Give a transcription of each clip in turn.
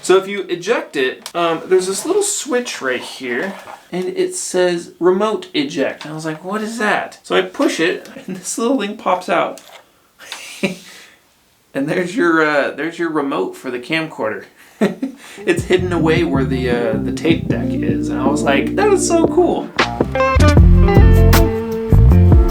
So if you eject it, there's this little switch right here, and it says remote eject. And I was like, what is that? So I push it, and this little thing pops out. And there's your remote for the camcorder. It's hidden away where the tape deck is, and I was like, that is so cool.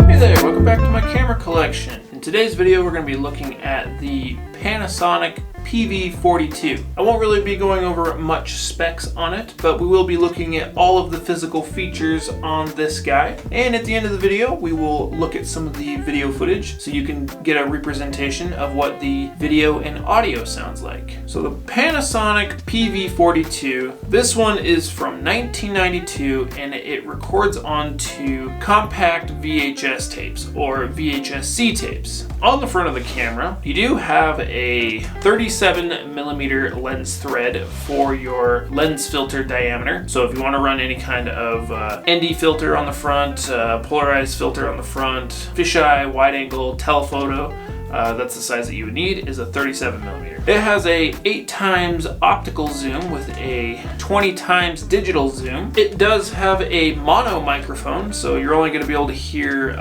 Hey there, welcome back to my camera collection. In today's video, we're going to be looking at the Panasonic PV-42. I won't really be going over much specs on it, but we will be looking at all of the physical features on this guy. And at the end of the video, we will look at some of the video footage so you can get a representation of what the video and audio sounds like. So the Panasonic PV-42, this one is from 1992 and it records onto compact VHS tapes or vhs-c tapes. On the front of the camera, you do have a 37mm lens thread for your lens filter diameter. So if you want to run any kind of ND filter on the front, polarized filter on the front, fisheye, wide angle, telephoto, that's the size that you would need, is a 37mm. It has a 8x optical zoom with a 20x digital zoom. It does have a mono microphone, so you're only going to be able to hear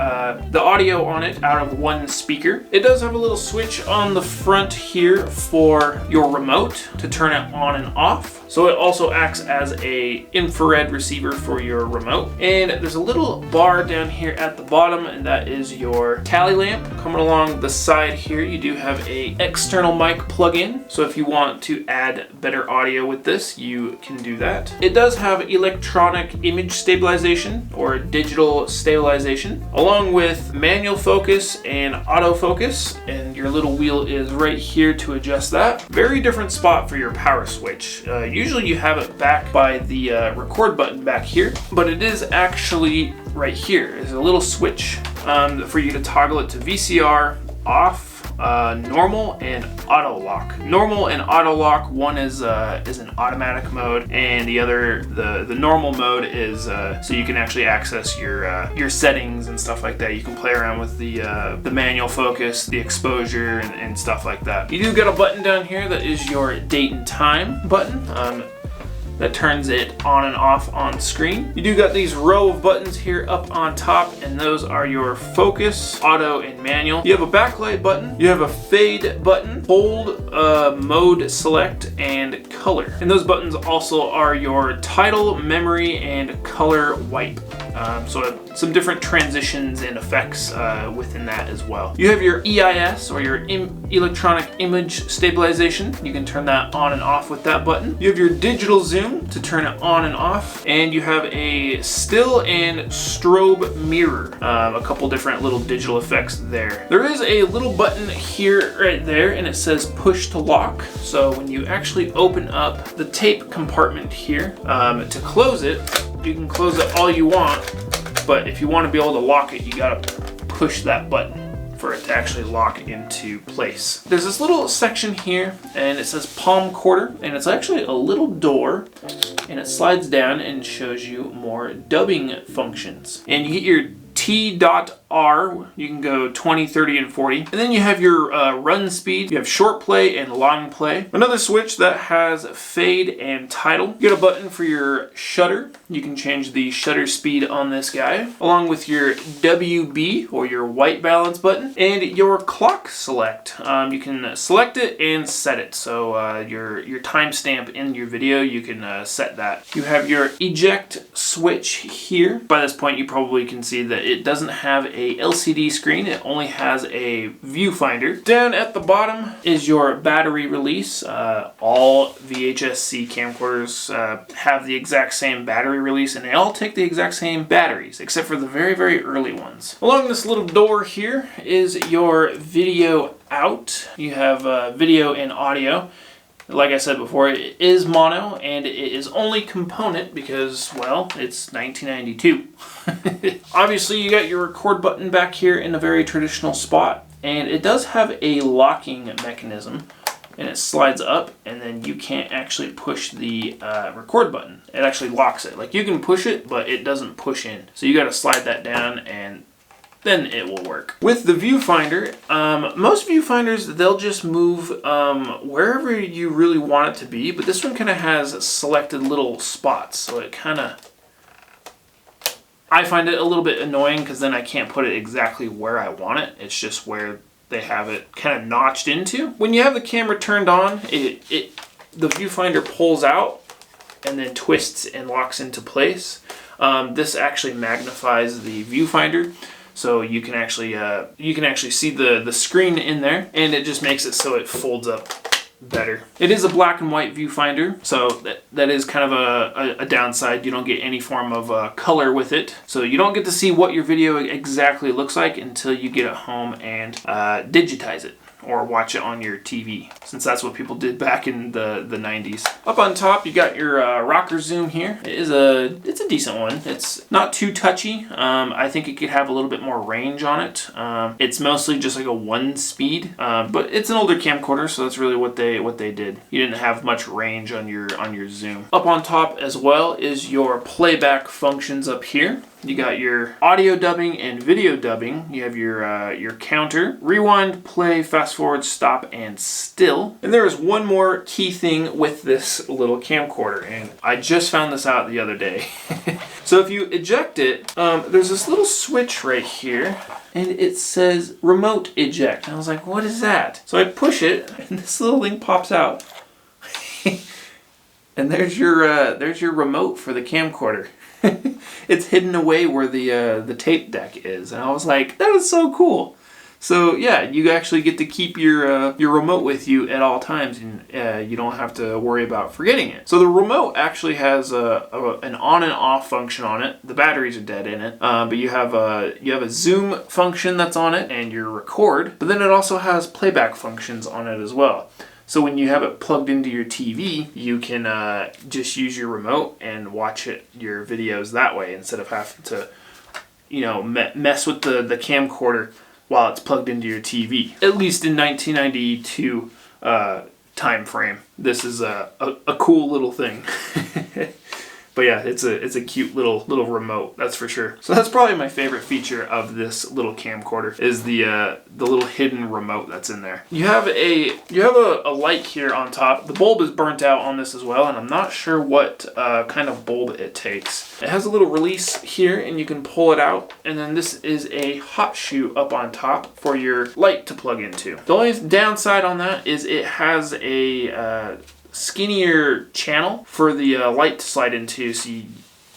the audio on it out of one speaker. It does have a little switch on the front here for your remote to turn it on and off. So it also acts as a infrared receiver for your remote. And there's a little bar down here at the bottom, and that is your tally lamp. Coming along the side here, you do have a external mic plug-in. So if you want to add better audio with this, you can do that. It does have electronic image stabilization or digital stabilization, along with manual focus and autofocus. And your little wheel is right here to adjust that. Very different spot for your power switch. Usually you have it back by the record button back here, but it is actually right here. There's a little switch for you to toggle it to VCR, off, normal, and auto lock. Normal and auto lock, one is an automatic mode, and the other, the normal mode, is so you can actually access your settings and stuff like that. You can play around with the manual focus, the exposure, and stuff like that. You do get a button down here that is your date and time button. That turns it on and off on screen. You do got these row of buttons here up on top, and those are your focus, auto, and manual. You have a backlight button, you have a fade button, hold, mode select, and color. And those buttons also are your title, memory, and color wipe. So some different transitions and effects within that as well. You have your EIS, or your electronic image stabilization. You can turn that on and off with that button. You have your digital zoom to turn it on and off, and you have a still and strobe mirror. A couple different little digital effects there. There is a little button here right there, and it says push to lock. So when you actually open up the tape compartment here, to close it, you can close it all you want, but if you want to be able to lock it, you gotta push that button for it to actually lock into place. There's this little section here, and it says palm quarter, and it's actually a little door, and it slides down and shows you more dubbing functions. And you get your T.R, you can go 20, 30, and 40. And then you have your run speed. You have short play and long play. Another switch that has fade and title. You get a button for your shutter. You can change the shutter speed on this guy, along with your WB, or your white balance button, and your clock select. You can select it and set it. So your timestamp in your video, you can set that. You have your eject switch here. By this point, you probably can see that it doesn't have a LCD screen. It only has a viewfinder. Down at the bottom is your battery release. All vhs-c camcorders have the exact same battery release, and they all take the exact same batteries, except for the very, very early ones. Along this little door here is your video out. You have video and audio. Like I said before, it is mono, and it is only component because, well, it's 1992. Obviously, you got your record button back here in a very traditional spot, and it does have a locking mechanism, and it slides up, and then you can't actually push the record button. It actually locks it. Like, you can push it, but it doesn't push in. So you got to slide that down and then it will work. With the viewfinder, most viewfinders, they'll just move wherever you really want it to be, but this one kind of has selected little spots, so it kind of, I find it a little bit annoying because then I can't put it exactly where I want it. It's just where they have it kind of notched into. When you have the camera turned on, the viewfinder pulls out and then twists and locks into place. This actually magnifies the viewfinder, so you can actually see the screen in there, and it just makes it so it folds up better. It is a black and white viewfinder, so that is kind of a downside. You don't get any form of color with it, so you don't get to see what your video exactly looks like until you get it home and digitize it or watch it on your TV, since that's what people did back in the 90s. Up on top, you got your rocker zoom here. It's a decent one. It's not too touchy. I think it could have a little bit more range on it. It's mostly just like a 1 speed, but it's an older camcorder, so that's really what they did. You didn't have much range on your zoom. Up on top as well is your playback functions up here. You got your audio dubbing and video dubbing. You have your counter, rewind, play, fast forward, stop, and still. And there is one more key thing with this little camcorder, and I just found this out the other day. So if you eject it, there's this little switch right here, and it says remote eject. And I was like, what is that? So I push it, and this little thing pops out. And there's your remote for the camcorder. It's hidden away where the tape deck is, and I was like, that is so cool. So yeah, you actually get to keep your remote with you at all times, and you don't have to worry about forgetting it. So the remote actually has an on and off function on it. The batteries are dead in it, but you have a zoom function that's on it, and your record. But then it also has playback functions on it as well. So when you have it plugged into your TV, you can just use your remote and watch your videos that way, instead of having to, mess with the camcorder while it's plugged into your TV. At least in 1992 time frame, this is a cool little thing. But yeah, it's a cute little remote, that's for sure. So that's probably my favorite feature of this little camcorder, is the little hidden remote that's in there. You have a light here on top. The bulb is burnt out on this as well, and I'm not sure what kind of bulb it takes. It has a little release here, and you can pull it out, and then this is a hot shoe up on top for your light to plug into. The only downside on that is it has a skinnier channel for the light to slide into, so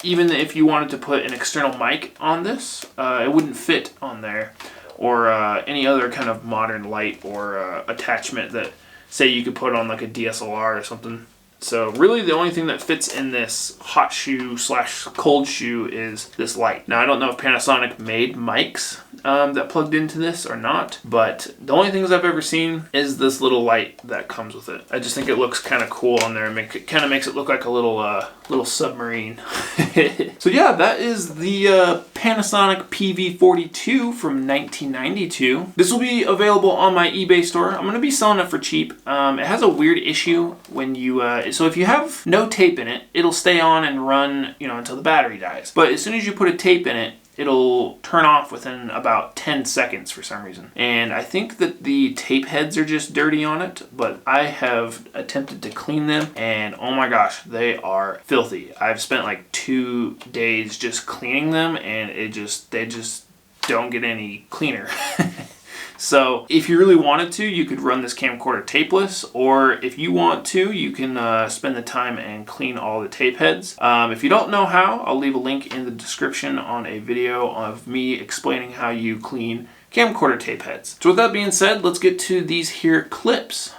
even if you wanted to put an external mic on this, it wouldn't fit on there, or any other kind of modern light or attachment that, say, you could put on like a DSLR or something. So really the only thing that fits in this hot shoe / cold shoe is this light. Now I don't know if Panasonic made mics that plugged into this or not, but the only things I've ever seen is this little light that comes with it. I just think it looks kind of cool on there. It kind of makes it look like a little submarine. So yeah, that is the Panasonic PV-42 from 1992. This will be available on my eBay store. I'm going to be selling it for cheap. It has a weird issue when you so if you have no tape in it, it'll stay on and run, until the battery dies. But as soon as you put a tape in it, it'll turn off within about 10 seconds for some reason. And I think that the tape heads are just dirty on it, but I have attempted to clean them, and oh my gosh, they are filthy. I've spent like 2 days just cleaning them, and they just don't get any cleaner. So if you really wanted to, you could run this camcorder tapeless, or if you want to, you can spend the time and clean all the tape heads. If you don't know how, I'll leave a link in the description on a video of me explaining how you clean camcorder tape heads. So with that being said, let's get to these here clips.